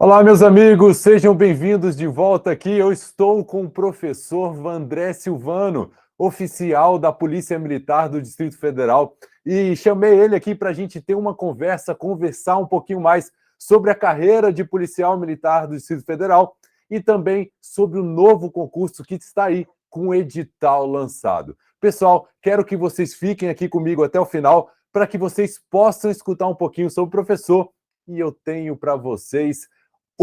Olá, meus amigos, sejam bem-vindos de volta aqui. Eu estou com o professor Vandré Silvano, oficial da Polícia Militar do Distrito Federal, e chamei ele aqui para a gente ter uma conversa, conversar um pouquinho mais sobre a carreira de policial militar do Distrito Federal e também sobre o novo concurso que está aí com o edital lançado. Pessoal, quero que vocês fiquem aqui comigo até o final para que vocês possam escutar um pouquinho sobre o professor, e eu tenho para vocês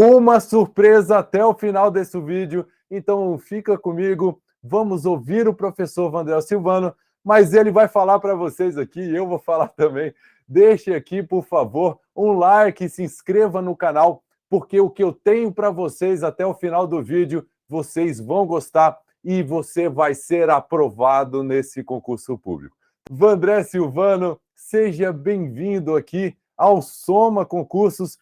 uma surpresa até o final desse vídeo, então fica comigo, vamos ouvir o professor Vandré Silvano, mas ele vai falar para vocês aqui, eu vou falar também. Deixe aqui, por favor, um like, se inscreva no canal, porque o que eu tenho para vocês até o final do vídeo, vocês vão gostar e você vai ser aprovado nesse concurso público. Vandré Silvano, seja bem-vindo aqui ao Soma Concursos.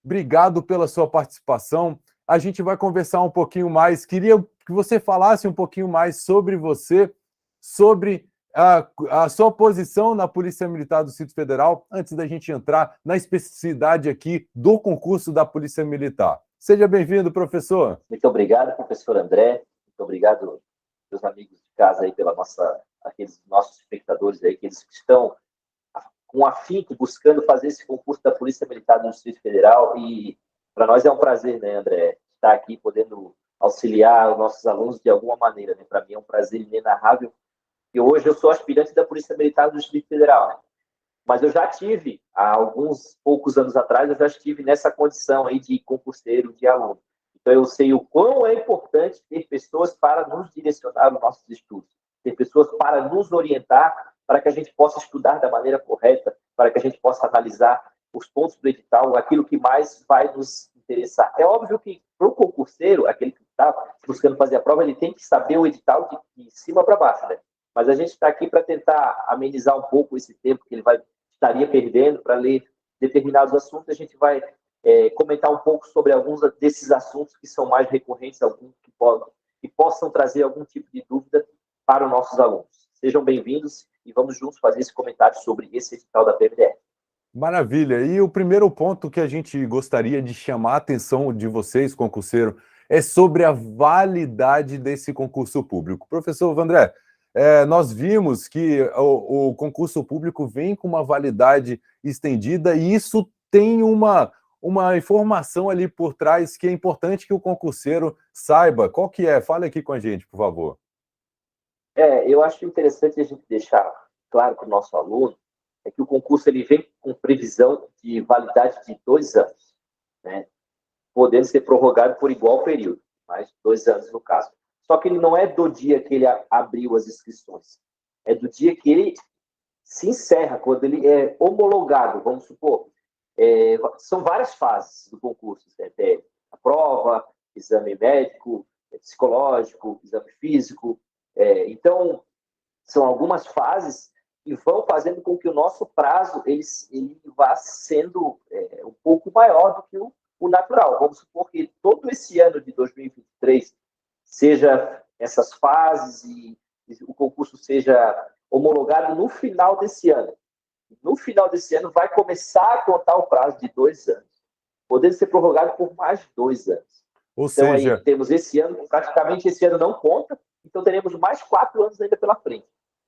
Obrigado pela sua participação. A gente vai conversar um pouquinho mais. Queria que você falasse um pouquinho mais sobre você, sobre a sua posição na Polícia Militar do Distrito Federal, antes da gente entrar na especificidade aqui do concurso da Polícia Militar. Seja bem-vindo, professor. Muito obrigado, professor André. Muito obrigado, meus amigos de casa, aí, aqueles nossos espectadores aí, aqueles que estão com afinco buscando fazer esse concurso da Polícia Militar do Distrito Federal. E para nós é um prazer, né, André, estar aqui podendo auxiliar os nossos alunos de alguma maneira. Né? Para mim é um prazer inenarrável. E hoje eu sou aspirante da Polícia Militar do Distrito Federal. Né? Mas eu já tive, há alguns poucos anos atrás, eu já estive nessa condição aí de concurseiro, de aluno. Então eu sei o quão é importante ter pessoas para nos direcionar nos nossos estudos, ter pessoas para nos orientar, para que a gente possa estudar da maneira correta, para que a gente possa analisar os pontos do edital, aquilo que mais vai nos interessar. É óbvio que para o concurseiro, aquele que está buscando fazer a prova, ele tem que saber o edital de cima para baixo, né? Mas a gente está aqui para tentar amenizar um pouco esse tempo que ele estaria perdendo para ler determinados assuntos. A gente vai comentar um pouco sobre alguns desses assuntos que são mais recorrentes, alguns que possam trazer algum tipo de dúvida para os nossos alunos. Sejam bem-vindos e vamos juntos fazer esse comentário sobre esse edital da PMDF. Maravilha. E o primeiro ponto que a gente gostaria de chamar a atenção de vocês, concurseiro, é sobre a validade desse concurso público. Professor Vandré, nós vimos que o concurso público vem com uma validade estendida e isso tem uma informação ali por trás que é importante que o concurseiro saiba. Qual que é? Fale aqui com a gente, por favor. Eu acho interessante a gente deixar claro para o nosso aluno é que o concurso ele vem com previsão de validade de 2 anos, né? Podendo ser prorrogado por igual período, mais 2 anos no caso. Só que ele não é do dia que ele abriu as inscrições, é do dia que ele se encerra, quando ele é homologado, vamos supor. São várias fases do concurso, né? Tem a prova, exame médico, psicológico, exame físico. Então, são algumas fases e vão fazendo com que o nosso prazo ele vá sendo um pouco maior do que o natural. Vamos supor que todo esse ano de 2023 seja essas fases e o concurso seja homologado no final desse ano. No final desse ano vai começar a contar o prazo de 2 anos, podendo ser prorrogado por mais 2 anos. Ou então, seja, aí temos esse ano, praticamente esse ano não conta, então teremos mais 4 anos ainda pela frente.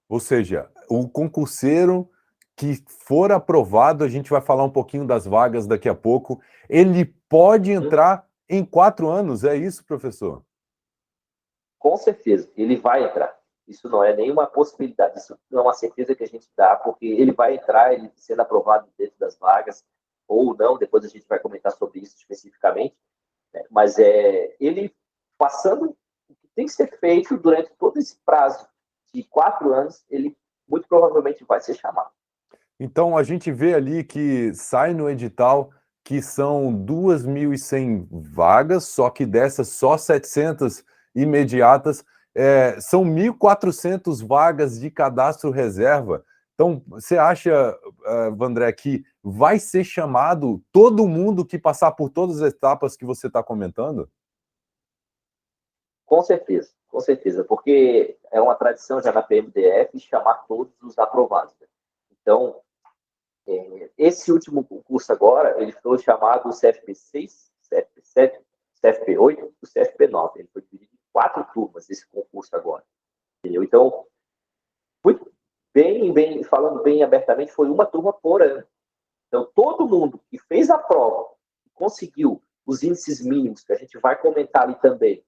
Ou seja, o concurseiro que for aprovado, a gente vai falar um pouquinho das vagas daqui a pouco, ele pode entrar em 4 anos, é isso, professor? Com certeza, ele vai entrar. Isso não é nenhuma possibilidade, isso não é uma certeza que a gente dá, porque ele vai entrar, ele sendo aprovado dentro das vagas, ou não, depois a gente vai comentar sobre isso especificamente, né? Mas ele passando o que tem que ser feito durante todo esse prazo de 4 anos, ele muito provavelmente vai ser chamado. Então, a gente vê ali que sai no edital que são 2.100 vagas, só que dessas só 700 imediatas, são 1.400 vagas de cadastro reserva. Então, você acha, Vandré, que vai ser chamado todo mundo que passar por todas as etapas que você está comentando? Com certeza, porque é uma tradição já na PMDF chamar todos os aprovados. Né? Então, esse último concurso agora, ele foi chamado CFP 6, CFP concurso agora. Entendeu? Então, muito falando bem abertamente, foi uma turma por ano. Então, todo mundo que fez a prova, conseguiu os índices mínimos, que a gente vai comentar ali também,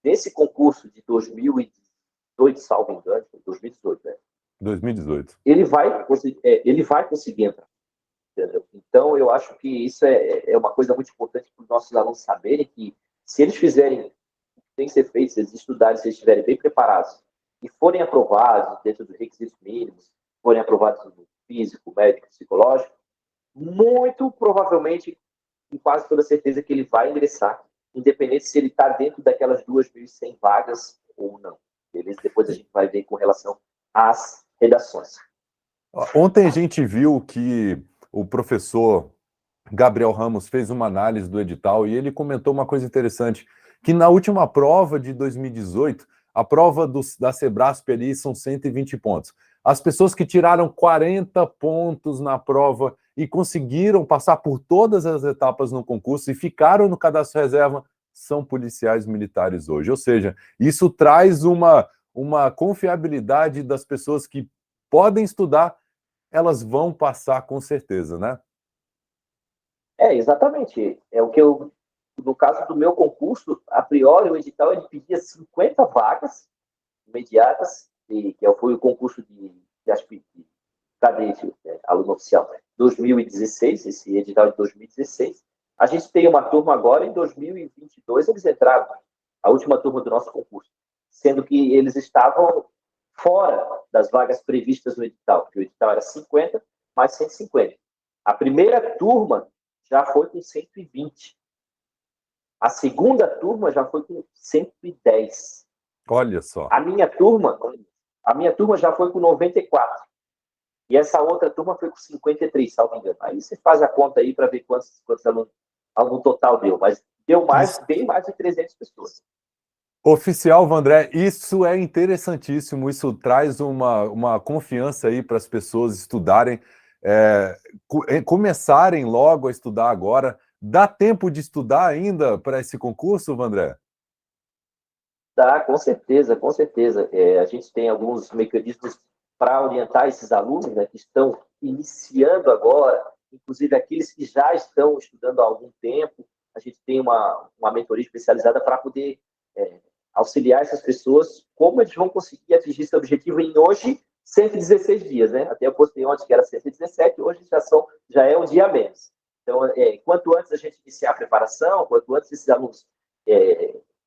nesse concurso de 2018, salvo engano, 2018, né? 2018. Ele vai conseguir entrar. Entendeu? Então, eu acho que isso é uma coisa muito importante para os nossos alunos saberem que, se eles fizerem o que tem que ser feito, se eles estudarem, se eles estiverem bem preparados e forem aprovados dentro dos requisitos mínimos, forem aprovados no físico, médico, psicológico, muito provavelmente, com quase toda certeza, que ele vai ingressar, independente se ele está dentro daquelas 2.100 vagas ou não. Beleza? Depois a gente vai ver com relação às redações. Ontem a gente viu que o professor Gabriel Ramos fez uma análise do edital e ele comentou uma coisa interessante, que na última prova de 2018, a prova da Sebrasp ali são 120 pontos. As pessoas que tiraram 40 pontos na prova e conseguiram passar por todas as etapas no concurso e ficaram no cadastro reserva são policiais militares hoje. Ou seja, isso traz uma confiabilidade das pessoas que podem estudar, elas vão passar com certeza, né? Exatamente. É o que no caso do meu concurso, a priori, o edital ele pedia 50 vagas imediatas, que foi o concurso de cadete, aluno oficial, 2016, esse edital de 2016. A gente tem uma turma agora, em 2022, eles entraram, a última turma do nosso concurso, sendo que eles estavam fora das vagas previstas no edital, porque o edital era 50 mais 150. A primeira turma já foi com 120. A segunda turma já foi com 110. Olha só. A minha turma já foi com 94. E essa outra turma foi com 53, salvo engano. Aí você faz a conta aí para ver quantos alunos no total deu. Mas deu bem mais de 300 pessoas. Oficial, Vandré, isso é interessantíssimo, isso traz uma confiança aí para as pessoas estudarem, começarem logo a estudar agora. Dá tempo de estudar ainda para esse concurso, Vandré? Dá, com certeza, com certeza. A gente tem alguns mecanismos para orientar esses alunos, né, que estão iniciando agora, inclusive aqueles que já estão estudando há algum tempo. A gente tem uma mentoria especializada para poder auxiliar essas pessoas, como eles vão conseguir atingir esse objetivo em hoje 116 dias, né? Até eu postei ontem que era 117, hoje já é um dia a menos. Então, quanto antes a gente iniciar a preparação, quanto antes esses alunos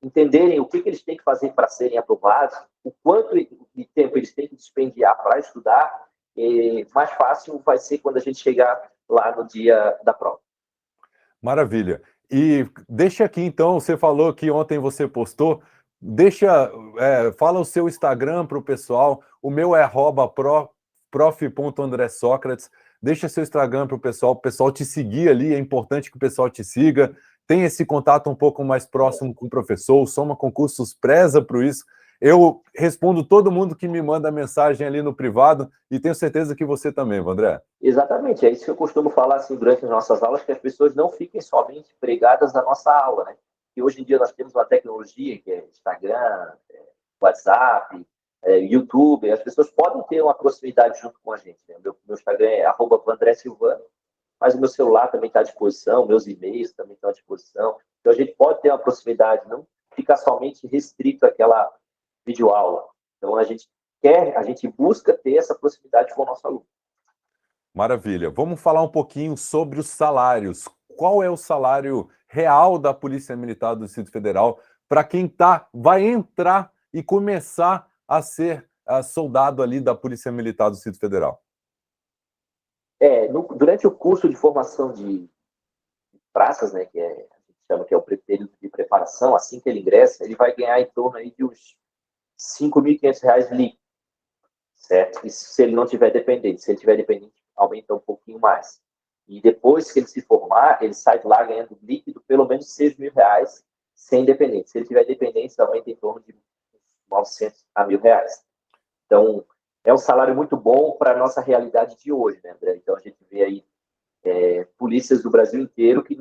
entenderem o que eles têm que fazer para serem aprovados, o quanto de tempo eles têm que dispendiar para estudar, mais fácil vai ser quando a gente chegar lá no dia da prova. Maravilha. E deixa aqui, então, você falou que ontem você postou, fala o seu Instagram para o pessoal, o meu é @prof.andressocrates, deixa seu Instagram para o pessoal te seguir ali, é importante que o pessoal te siga, tem esse contato um pouco mais próximo com o professor, o Soma Concursos preza por isso. Eu respondo todo mundo que me manda mensagem ali no privado e tenho certeza que você também, Vandré. Exatamente, é isso que eu costumo falar assim, durante as nossas aulas, que as pessoas não fiquem somente pregadas à nossa aula, né? E hoje em dia nós temos uma tecnologia que é Instagram, WhatsApp, YouTube, as pessoas podem ter uma proximidade junto com a gente. Né? Meu Instagram é @vandressilvano, mas o meu celular também está à disposição, meus e-mails também estão à disposição. Então a gente pode ter uma proximidade, não ficar somente restrito àquela videoaula. Então a gente busca ter essa proximidade com o nosso aluno. Maravilha. Vamos falar um pouquinho sobre os salários. Qual é o salário real da Polícia Militar do Distrito Federal para quem vai entrar e começar a ser soldado ali da Polícia Militar do Distrito Federal? Durante o curso de formação de praças, né, a gente chama que é o período de preparação, assim que ele ingressa, ele vai ganhar em torno aí de uns R$5.500 líquidos, certo? Isso se ele não tiver dependente. Se ele tiver dependente, aumenta um pouquinho mais. E depois que ele se formar, ele sai de lá ganhando líquido pelo menos R$6.000 sem dependente. Se ele tiver dependente, aumenta em torno de R$900 a R$1.000. Então, é um salário muito bom para a nossa realidade de hoje, né, André? Então, a gente vê aí polícias do Brasil inteiro que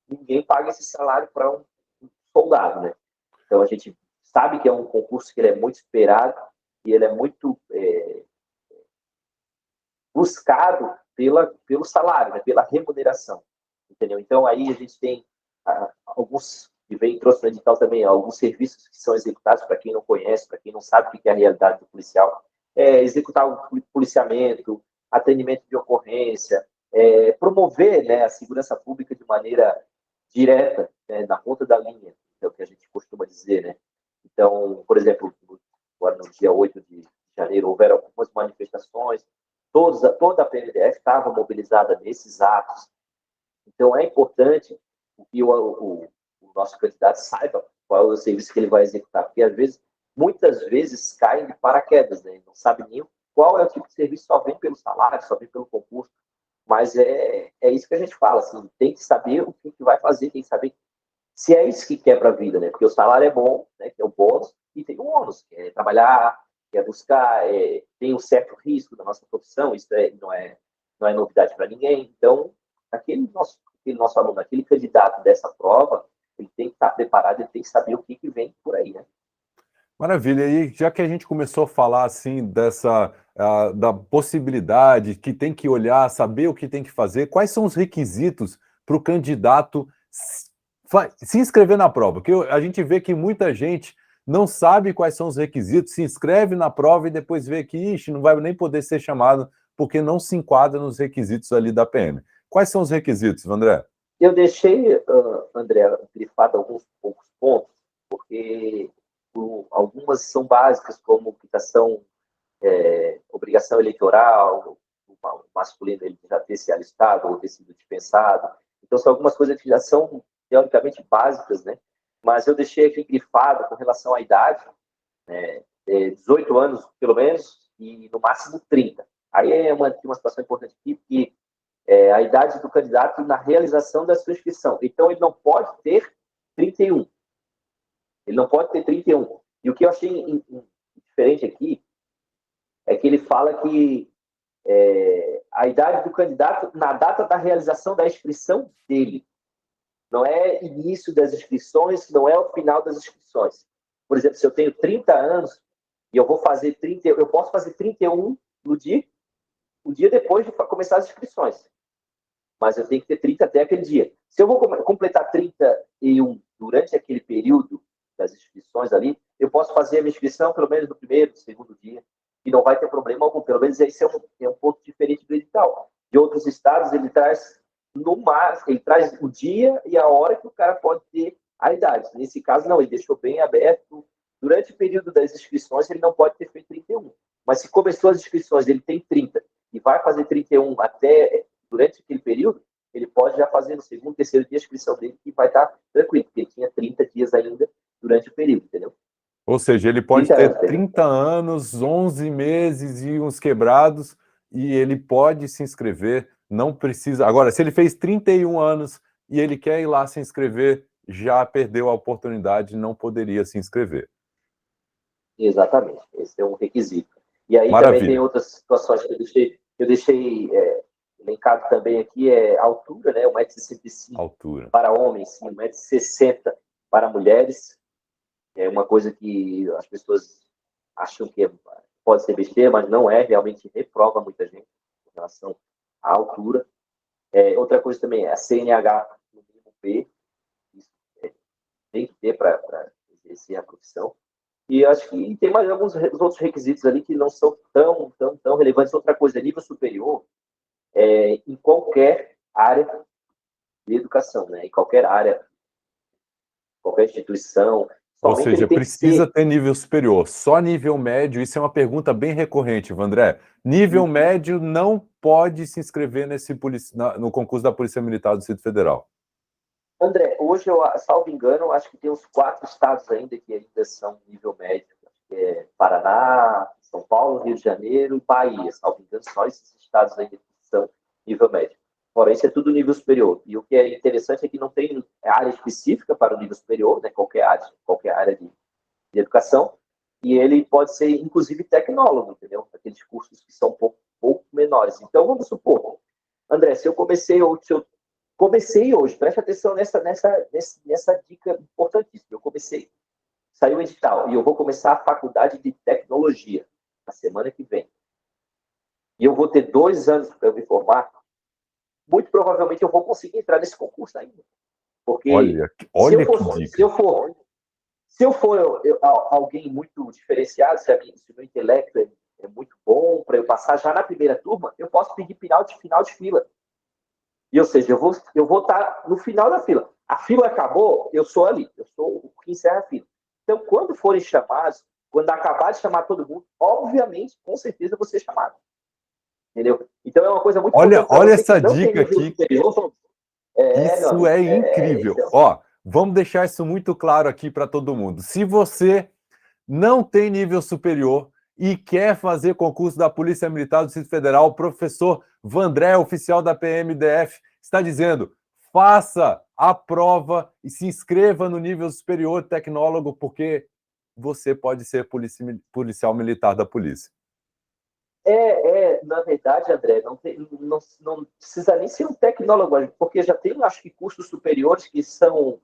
ninguém paga esse salário para um soldado, né? Então, a gente sabe que é um concurso que ele é muito esperado e ele é muito buscado pelo salário, né, pela remuneração, entendeu? Então, aí a gente tem alguns, e trouxe no edital também, alguns serviços que são executados, para quem não conhece, para quem não sabe o que é a realidade do policial, executar o policiamento, atendimento de ocorrência, promover, né, a segurança pública de maneira direta, né, na ponta da linha, é o que a gente costuma dizer, né? Então, por exemplo, agora no dia 8 de janeiro, houveram algumas manifestações, toda a PMDF estava mobilizada nesses atos. Então, é importante que o nosso candidato saiba qual é o serviço que ele vai executar, porque, muitas vezes, caem de paraquedas, né? Não sabe nem qual é o tipo de serviço, só vem pelo salário, só vem pelo concurso. Mas é isso que a gente fala, assim, tem que saber o que vai fazer, tem que saber se é isso que quer para a vida, né? Porque o salário é bom, né? Que é o bônus, e tem o ônus, que é trabalhar, que é buscar, tem um certo risco da nossa profissão, isso não é novidade para ninguém. Então, aquele nosso aluno, aquele candidato dessa prova, ele tem que estar preparado, ele tem que saber o que vem por aí, né? Maravilha. E já que a gente começou a falar assim da possibilidade que tem que olhar, saber o que tem que fazer, quais são os requisitos para o candidato se inscrever na prova? Porque a gente vê que muita gente não sabe quais são os requisitos, se inscreve na prova e depois vê que não vai nem poder ser chamado porque não se enquadra nos requisitos ali da PM. Quais são os requisitos, André? Eu deixei, André, grifado alguns poucos pontos, porque algumas são básicas, como quitação, obrigação eleitoral, o masculino ele já ter se alistado ou ter sido dispensado. Então, são algumas coisas que já são, teoricamente, básicas, né? Mas eu deixei aqui grifado com relação à idade, né? 18 anos, pelo menos, e no máximo 30. Aí é uma situação importante aqui, porque a idade do candidato na realização da sua inscrição. Então, ele não pode ter 31. Ele não pode ter 31. E o que eu achei diferente aqui é que ele fala que a idade do candidato na data da realização da inscrição dele. Não é início das inscrições, não é o final das inscrições. Por exemplo, se eu tenho 30 anos e eu vou fazer 30, eu posso fazer 31 no dia, o dia depois de começar as inscrições. Mas eu tenho que ter 30 até aquele dia. Se eu vou completar 31 durante aquele período das inscrições ali, eu posso fazer a minha inscrição pelo menos no primeiro, segundo dia, e não vai ter problema algum. Pelo menos esse é um ponto diferente do edital. De outros estados, ele traz ele traz o dia e a hora que o cara pode ter a idade. Nesse caso, não, ele deixou bem aberto. Durante o período das inscrições, ele não pode ter feito 31. Mas se começou as inscrições, ele tem 30 e vai fazer 31 até durante aquele período, ele pode já fazer no segundo, terceiro dia a inscrição dele e vai estar tranquilo, porque ele tinha 30 dias ainda durante o período, entendeu? Ou seja, ele pode ter 30 anos, 11 meses e uns quebrados, e ele pode se inscrever, não precisa... Agora, se ele fez 31 anos e ele quer ir lá se inscrever, já perdeu a oportunidade, não poderia se inscrever. Exatamente, esse é um requisito. E aí Maravilha. Também tem outras situações que eu deixei elencado também aqui, a altura, né? 1,65 m para homens e 1,60 m para mulheres. É uma coisa que as pessoas acham que pode ser besteira, mas não é, realmente reprova muita gente em relação à altura. Outra coisa também é a CNH no mínimo B, isso tem que ter para exercer a profissão. E acho que tem mais alguns outros requisitos ali que não são tão relevantes. Outra coisa, nível superior, em qualquer área de educação, né? Em qualquer área, qualquer instituição. Ou seja, precisa ter nível superior, só nível médio. Isso é uma pergunta bem recorrente, Vandré. Nível médio não pode se inscrever no concurso da Polícia Militar do Distrito Federal. André, hoje, salvo engano, acho que tem uns 4 estados ainda que ainda são nível médio. Paraná, São Paulo, Rio de Janeiro e Bahia. Salvo engano, só esses estados ainda que são nível médio. Fora isso, é tudo nível superior. E o que é interessante é que não tem área específica para o nível superior, né? Qualquer área de educação. E ele pode ser, inclusive, tecnólogo, entendeu? Aqueles cursos que são um pouco menores. Então, vamos supor, André, se eu comecei hoje, preste atenção nessa dica importantíssima. Eu comecei saiu o edital e eu vou começar a faculdade de tecnologia na semana que vem, e eu vou ter 2 anos para eu me formar, muito provavelmente eu vou conseguir entrar nesse concurso ainda. Porque se eu olha que for, dica. se eu for alguém muito diferenciado, se o meu intelecto é muito bom para eu passar já na primeira turma, eu posso pedir final de fila. E, ou seja, eu vou estar no final da fila. A fila acabou, eu sou ali, eu sou o que encerra a fila. Então, quando forem chamados, quando acabar de chamar todo mundo, obviamente, com certeza, eu vou ser chamado. Entendeu? Então, é uma coisa muito Olha, importante para olha você que essa não tem dica nível aqui. superior. Isso é incrível. Ó, vamos deixar isso muito claro aqui para todo mundo. Se você não tem nível superior e quer fazer concurso da Polícia Militar do Distrito Federal, o professor Vandré, oficial da PMDF, está dizendo: faça a prova e se inscreva no nível superior tecnólogo, porque você pode ser policial militar da polícia. Na verdade, André, não precisa nem ser um tecnólogo, porque já tem, acho que, cursos superiores que são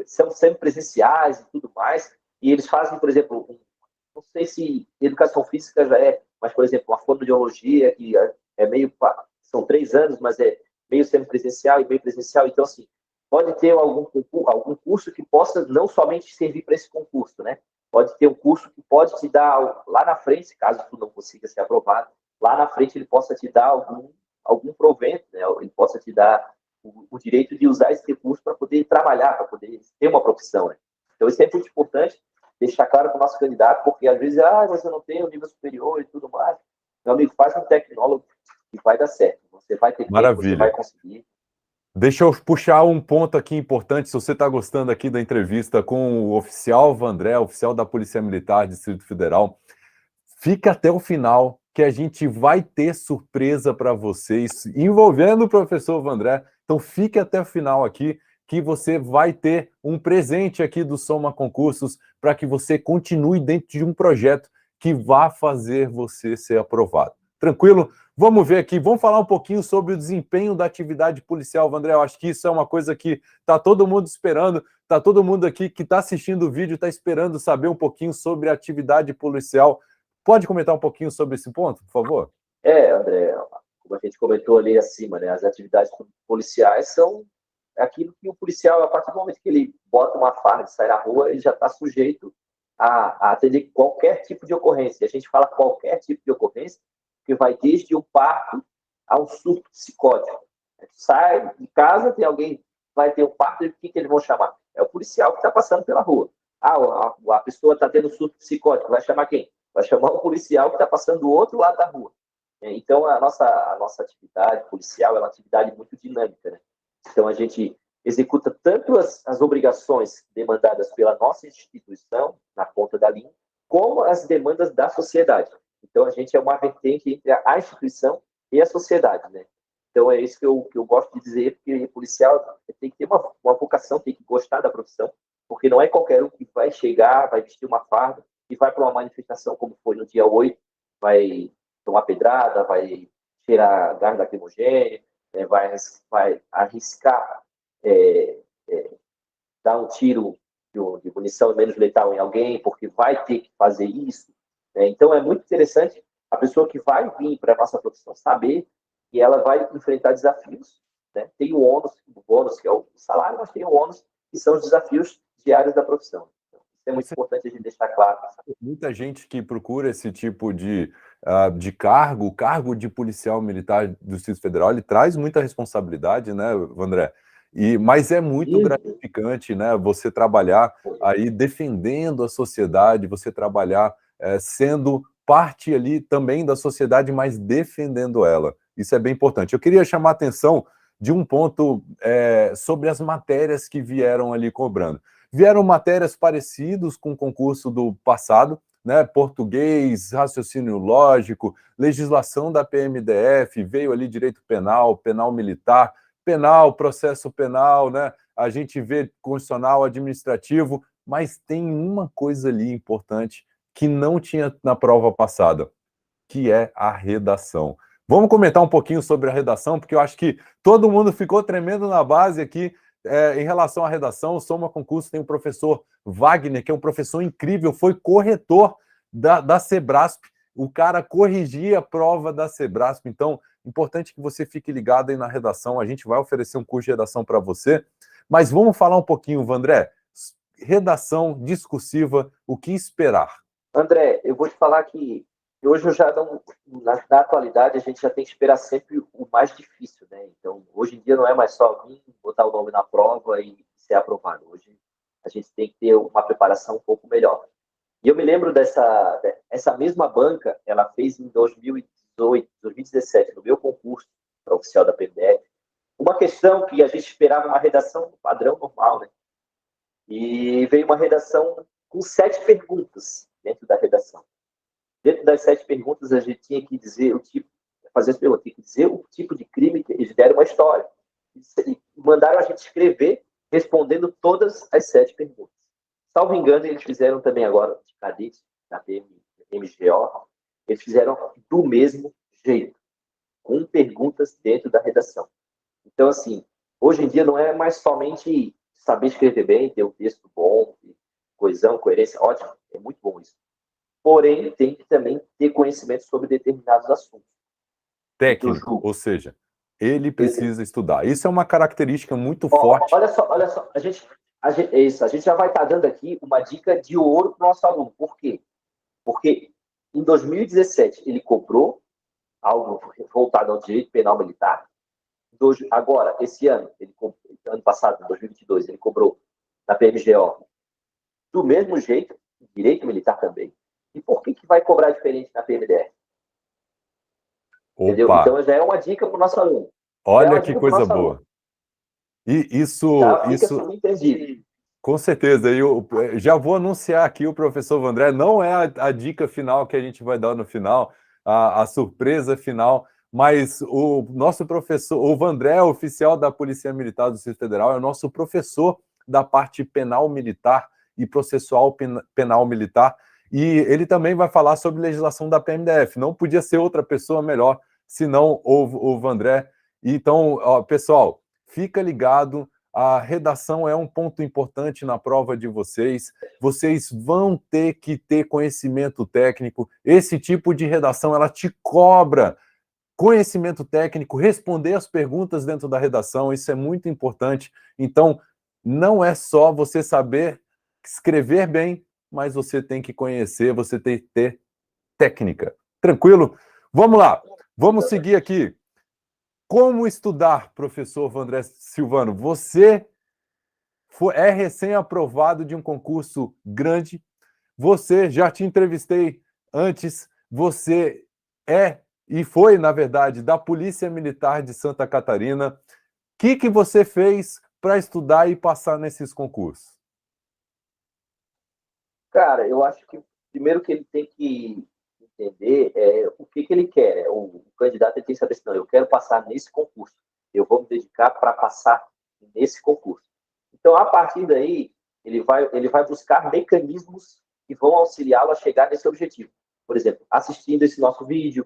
são semipresenciais e tudo mais, e eles fazem, por exemplo, não sei se educação física já é, mas, por exemplo, a fonoaudiologia, que são 3 anos, mas é meio semipresencial e meio presencial, então, assim, pode ter algum curso que possa não somente servir para esse concurso, né? Pode ter um curso que pode te dar lá na frente, caso tu não consiga ser aprovado, lá na frente ele possa te dar algum provento, né? Ele possa te dar o direito de usar esse recurso para poder trabalhar, para poder ter uma profissão, né? Então isso é muito importante deixar claro para o nosso candidato, porque às vezes, mas eu não tenho nível superior e tudo mais. Meu amigo, faz um tecnólogo e vai dar certo. Você vai ter tempo, você vai conseguir. Deixa eu puxar um ponto aqui importante, se você está gostando aqui da entrevista com o oficial Vandré, oficial da Polícia Militar do Distrito Federal, fica até o final, que a gente vai ter surpresa para vocês, envolvendo o professor Vandré. Então fique até o final aqui, que você vai ter um presente aqui do Soma Concursos para que você continue dentro de um projeto que vá fazer você ser aprovado. Tranquilo? Vamos ver aqui, vamos falar um pouquinho sobre o desempenho da atividade policial, Vandré. Eu acho que isso é uma coisa que está todo mundo esperando, está todo mundo aqui que está assistindo o vídeo, está esperando saber um pouquinho sobre a atividade policial. Pode comentar um pouquinho sobre esse ponto, por favor? André, como a gente comentou ali acima, né, as atividades policiais são aquilo que o policial, a partir do momento que ele bota uma farda e sai na rua, ele já está sujeito a atender qualquer tipo de ocorrência. A gente fala qualquer tipo de ocorrência, que vai desde um parto a um surto psicótico. Sai de casa, tem alguém, vai ter um parto, e o que eles vão chamar? É o policial que está passando pela rua. A pessoa está tendo um surto psicótico, vai chamar quem? Vai chamar um policial que está passando do outro lado da rua. Então, a nossa atividade policial é uma atividade muito dinâmica, né? Então, a gente executa tanto as obrigações demandadas pela nossa instituição, na ponta da linha, como as demandas da sociedade. Então, a gente é uma vertente entre a instituição e a sociedade, né? Então, é isso que eu gosto de dizer, porque policial tem que ter uma vocação, tem que gostar da profissão, porque não é qualquer um que vai chegar, vai vestir uma farda e vai para uma manifestação, como foi no dia 8, vai tomar pedrada, vai tirar gás lacrimogêneo, vai arriscar dar um tiro de munição menos letal em alguém, porque vai ter que fazer isso. Então, é muito interessante a pessoa que vai vir para a nossa profissão saber que ela vai enfrentar desafios. Né? Tem o bônus, que é o salário, mas tem o ônus, que são os desafios diários da profissão. Então, isso é muito importante a gente deixar claro. Muita gente que procura esse tipo de cargo de policial militar do Distrito Federal, ele traz muita responsabilidade, né, Vandré? Mas é muito gratificante, né, você trabalhar aí defendendo a sociedade, você trabalhar sendo parte ali também da sociedade, mas defendendo ela. Isso é bem importante. Eu queria chamar a atenção de um ponto sobre as matérias que vieram ali cobrando. Vieram matérias parecidas com o concurso do passado, né? Português, raciocínio lógico, legislação da PMDF, veio ali direito penal, penal militar, penal, processo penal, né? A gente vê constitucional, administrativo, mas tem uma coisa ali importante que não tinha na prova passada, que é a redação. Vamos comentar um pouquinho sobre a redação, porque eu acho que todo mundo ficou tremendo na base aqui. em relação à redação, o Soma Concurso tem o professor Wagner, que é um professor incrível, foi corretor da Sebrasp, o cara corrigia a prova da Sebrasp. Então, importante que você fique ligado aí na redação, a gente vai oferecer um curso de redação para você, mas vamos falar um pouquinho, Vandré, redação discursiva, o que esperar? André, eu vou te falar que hoje eu já não, na atualidade a gente já tem que esperar sempre o mais difícil, né? Então, hoje em dia não é mais só vir, botar o nome na prova e ser aprovado. Hoje a gente tem que ter uma preparação um pouco melhor. E eu me lembro essa mesma banca, ela fez em 2018, 2017, no meu concurso para oficial da PMDF, uma questão que a gente esperava uma redação padrão normal, né? E veio uma redação com 7 perguntas dentro da redação. Dentro das 7 perguntas, a gente tinha que dizer o tipo, fazer as perguntas, tinha que dizer o tipo de crime que eles deram uma história. E mandaram a gente escrever respondendo todas as 7 perguntas. Salvo engano, eles fizeram também agora, de cadete, da MGO, eles fizeram do mesmo jeito, com perguntas dentro da redação. Então, assim, hoje em dia não é mais somente saber escrever bem, ter um texto bom, coesão, coerência, ótimo, é muito bom isso. Porém, tem que também ter conhecimento sobre determinados assuntos. Técnico, ou seja, ele precisa estudar. Isso é uma característica muito forte. Olha só, é isso, a gente já vai estar dando aqui uma dica de ouro para o nosso aluno. Por quê? Porque em 2017 ele cobrou algo voltado ao direito penal militar. Agora, esse ano, ano passado, em 2022, ele cobrou na PMGO do mesmo jeito, direito militar também. E por que vai cobrar diferente na PMDF? Entendeu? Então já é uma dica para o nosso aluno. Olha que coisa boa. E isso subentendido. Com certeza. Eu já vou anunciar aqui o professor Vandré, não é a dica final que a gente vai dar no final, a surpresa final, mas o nosso professor, o Vandré, oficial da Polícia Militar do Distrito Federal, é o nosso professor da parte penal militar e processual penal militar, e ele também vai falar sobre legislação da PMDF. Não podia ser outra pessoa melhor, senão o Vandré. Então, ó, pessoal, fica ligado, a redação é um ponto importante na prova de vocês. Vocês vão ter que ter conhecimento técnico. Esse tipo de redação, ela te cobra conhecimento técnico, responder as perguntas dentro da redação, isso é muito importante. Então, não é só você saber escrever bem, mas você tem que conhecer, você tem que ter técnica. Tranquilo? Vamos lá, vamos seguir aqui. Como estudar, professor Vandré Silvano? Você é recém-aprovado de um concurso grande, você, já te entrevistei antes, você é e foi, na verdade, da Polícia Militar de Santa Catarina. O que você fez para estudar e passar nesses concursos? Cara, eu acho que primeiro que ele tem que entender o que ele quer. O candidato tem que saber assim, não, eu quero passar nesse concurso. Eu vou me dedicar para passar nesse concurso. Então, a partir daí, ele vai buscar mecanismos que vão auxiliá-lo a chegar nesse objetivo. Por exemplo, assistindo esse nosso vídeo,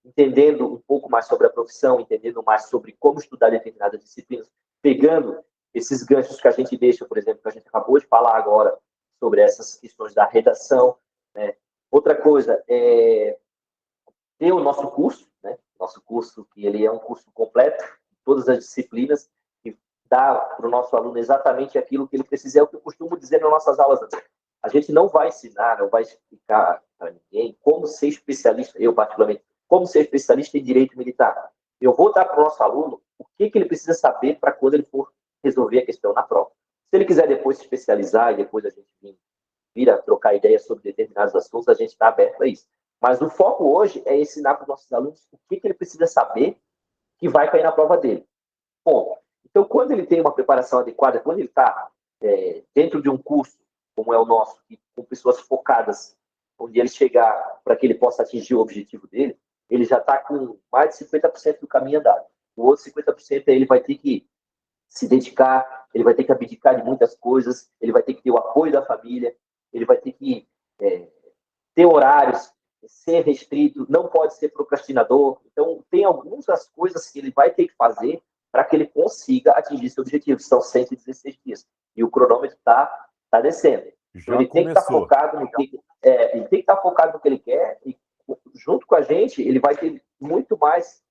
entendendo um pouco mais sobre a profissão, entendendo mais sobre como estudar determinadas disciplinas, pegando esses ganchos que a gente deixa, por exemplo, que a gente acabou de falar agora, sobre essas questões da redação, né? Outra coisa é ter o nosso curso, né? Nosso curso, que ele é um curso completo, todas as disciplinas, que dá para o nosso aluno exatamente aquilo que ele precisa. É o que eu costumo dizer nas nossas aulas. A gente não vai ensinar, não vai explicar para ninguém como ser especialista, eu particularmente, como ser especialista em direito militar. Eu vou dar para o nosso aluno o que ele precisa saber para quando ele for resolver a questão na prova. Se ele quiser depois se especializar e depois a gente vir a trocar ideias sobre determinados assuntos, a gente está aberto a isso. Mas o foco hoje é ensinar para os nossos alunos o que ele precisa saber que vai cair na prova dele. Ponto. Então, quando ele tem uma preparação adequada, quando ele está dentro de um curso, como é o nosso, com pessoas focadas, onde ele chegar para que ele possa atingir o objetivo dele, ele já está com mais de 50% do caminho andado. O outro 50% ele vai ter que se dedicar, ele vai ter que abdicar de muitas coisas, ele vai ter que ter o apoio da família, ele vai ter que ter horários, ser restrito, não pode ser procrastinador. Então, tem algumas coisas que ele vai ter que fazer para que ele consiga atingir seu objetivo, são 116 dias. E o cronômetro está descendo. Então, ele tem que estar focado no que ele tem que estar focado no que ele quer, e junto com a gente, ele vai ter muito mais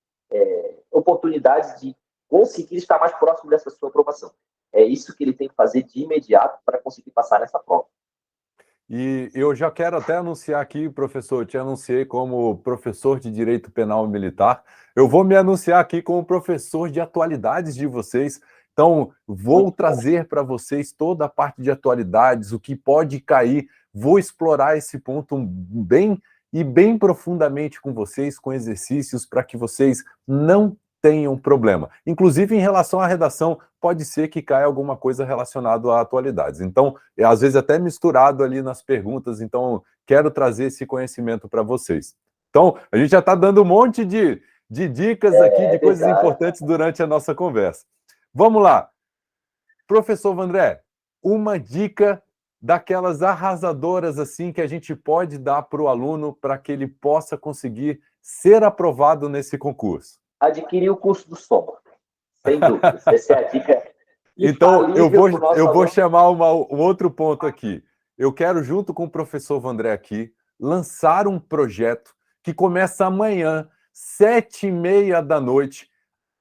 oportunidades de conseguir estar mais próximo dessa sua aprovação. É isso que ele tem que fazer de imediato para conseguir passar nessa prova. E eu já quero até anunciar aqui, professor, eu te anunciei como professor de Direito Penal Militar. Eu vou me anunciar aqui como professor de atualidades de vocês. Então, vou trazer para vocês toda a parte de atualidades, o que pode cair. Vou explorar esse ponto bem profundamente com vocês, com exercícios, para que vocês não tenham problema. Inclusive, em relação à redação, pode ser que caia alguma coisa relacionada a atualidades. Então, às vezes até misturado ali nas perguntas, então quero trazer esse conhecimento para vocês. Então, a gente já está dando um monte de dicas aqui, de coisas importantes durante a nossa conversa. Vamos lá. Professor Vandré, uma dica daquelas arrasadoras assim que a gente pode dar para o aluno para que ele possa conseguir ser aprovado nesse concurso. Adquirir o curso do Soma, sem dúvida. Essa é a dica. Então, eu vou chamar um outro ponto aqui. Eu quero, junto com o professor Vandré aqui, lançar um projeto que começa amanhã, 7h30 da noite,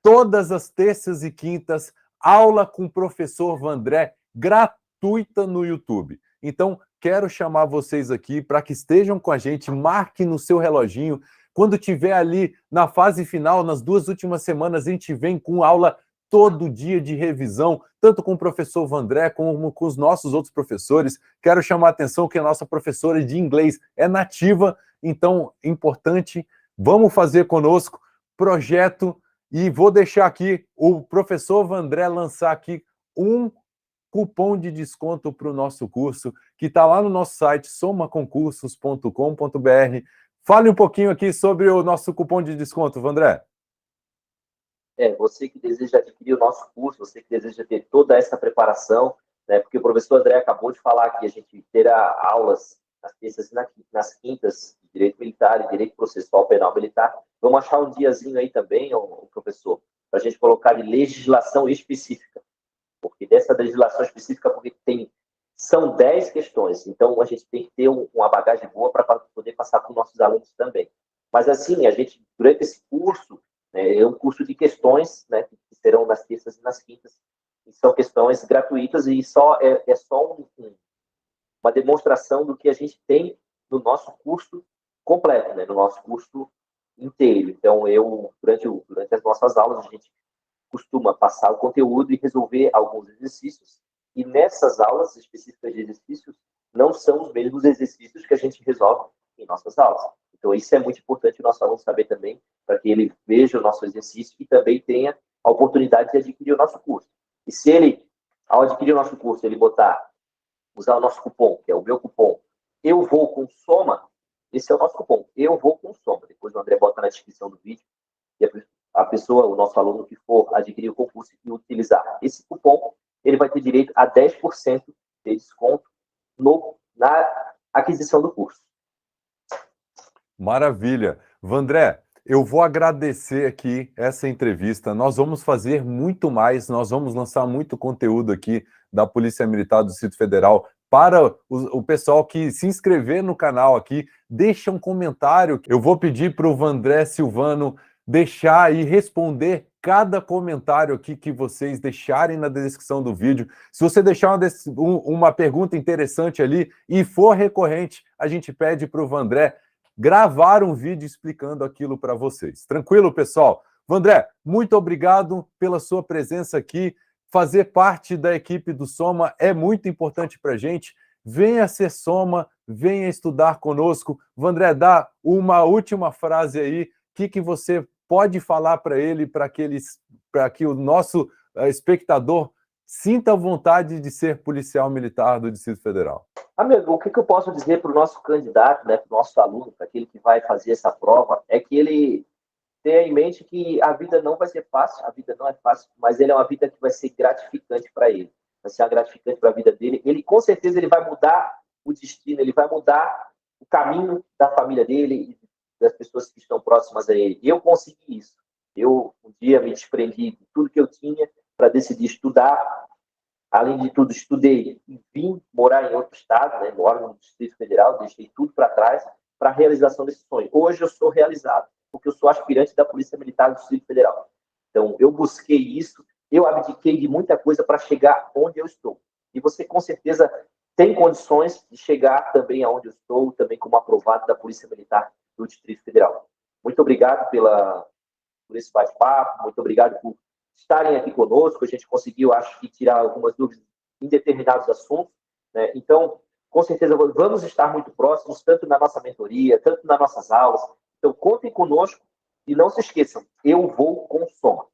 todas as terças e quintas, aula com o professor Vandré, gratuita no YouTube. Então, quero chamar vocês aqui para que estejam com a gente, marque no seu reloginho. Quando tiver ali na fase final, nas 2 últimas semanas, a gente vem com aula todo dia de revisão, tanto com o professor Vandré como com os nossos outros professores. Quero chamar a atenção que a nossa professora de inglês é nativa, então, importante, vamos fazer conosco projeto, e vou deixar aqui o professor Vandré lançar aqui um cupom de desconto para o nosso curso, que está lá no nosso site, somaconcursos.com.br. Fale um pouquinho aqui sobre o nosso cupom de desconto, Vandré. Você que deseja adquirir o nosso curso, você que deseja ter toda essa preparação, né, porque o professor André acabou de falar que a gente terá aulas nas terças e nas quintas de Direito Militar e Direito Processual Penal Militar. Vamos achar um diazinho aí também, professor, para a gente colocar de legislação específica, porque dessa legislação específica, porque são 10 questões, então a gente tem que ter uma bagagem boa para poder passar para os nossos alunos também. Mas assim, a gente, durante esse curso, é um curso de questões, né, que serão nas terças e nas quintas, e são questões gratuitas e só uma demonstração do que a gente tem no nosso curso completo, né, no nosso curso inteiro. Então, durante as nossas aulas, a gente costuma passar o conteúdo e resolver alguns exercícios, e nessas aulas específicas de exercícios, não são os mesmos exercícios que a gente resolve em nossas aulas. Então, isso é muito importante o nosso aluno saber também, para que ele veja o nosso exercício e também tenha a oportunidade de adquirir o nosso curso. E se ele, ao adquirir o nosso curso, ele usar o nosso cupom, que é o meu cupom, Eu Vou com Soma, esse é o nosso cupom, Eu Vou com Soma. Depois o André bota na descrição do vídeo, e a pessoa, o nosso aluno que for adquirir o concurso e utilizar esse cupom, ele vai ter direito a 10% de desconto na aquisição do curso. Maravilha. Vandré, eu vou agradecer aqui essa entrevista. Nós vamos fazer muito mais, nós vamos lançar muito conteúdo aqui da Polícia Militar do Distrito Federal para o pessoal que se inscrever no canal aqui. Deixa um comentário. Eu vou pedir para o Vandré Silvano deixar e responder cada comentário aqui que vocês deixarem na descrição do vídeo. Se você deixar uma pergunta interessante ali e for recorrente, a gente pede para o Vandré gravar um vídeo explicando aquilo para vocês. Tranquilo, pessoal? Vandré, muito obrigado pela sua presença aqui. Fazer parte da equipe do Soma é muito importante para a gente. Venha ser Soma, venha estudar conosco. Vandré, dá uma última frase aí. O que você pode falar para ele, para que o nosso espectador sinta a vontade de ser policial militar do Distrito Federal? Amigo, o que eu posso dizer para o nosso candidato, né, para o nosso aluno, para aquele que vai fazer essa prova, é que ele tenha em mente que a vida não vai ser fácil, a vida não é fácil, mas ele é uma vida que vai ser gratificante para ele, vai ser gratificante para a vida dele. Ele, com certeza, ele vai mudar o destino, ele vai mudar o caminho da família dele e das pessoas que estão próximas a ele. Eu consegui isso. Eu, um dia, me desprendi de tudo que eu tinha para decidir estudar. Além de tudo, estudei e vim morar em outro estado, né, no órgão do Distrito Federal, deixei tudo para trás para a realização desse sonho. Hoje eu sou realizado, porque eu sou aspirante da Polícia Militar do Distrito Federal. Então, eu busquei isso, eu abdiquei de muita coisa para chegar onde eu estou. E você, com certeza, tem condições de chegar também aonde eu estou, também como aprovado da Polícia Militar do Distrito Federal. Muito obrigado por esse bate-papo, muito obrigado por estarem aqui conosco. A gente conseguiu, acho que, tirar algumas dúvidas em determinados assuntos, né? Então, com certeza, vamos estar muito próximos, tanto na nossa mentoria, tanto nas nossas aulas. Então, contem conosco e não se esqueçam, eu vou com Soma.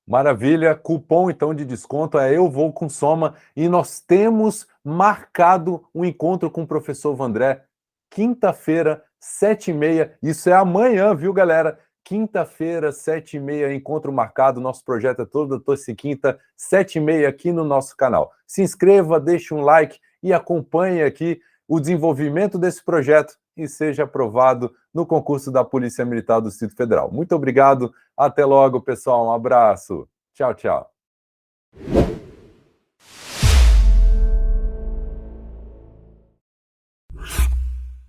Maravilha, cupom então de desconto é Eu Vou com Soma e nós temos marcado um encontro com o professor Vandré, quinta-feira, 7h30, isso é amanhã, viu galera? Quinta-feira, 7h30, encontro marcado, nosso projeto é toda terça e quinta, 7h30 aqui no nosso canal. Se inscreva, deixe um like e acompanhe aqui o desenvolvimento desse projeto e seja aprovado no concurso da Polícia Militar do Distrito Federal. Muito obrigado, até logo, pessoal, um abraço. Tchau, tchau.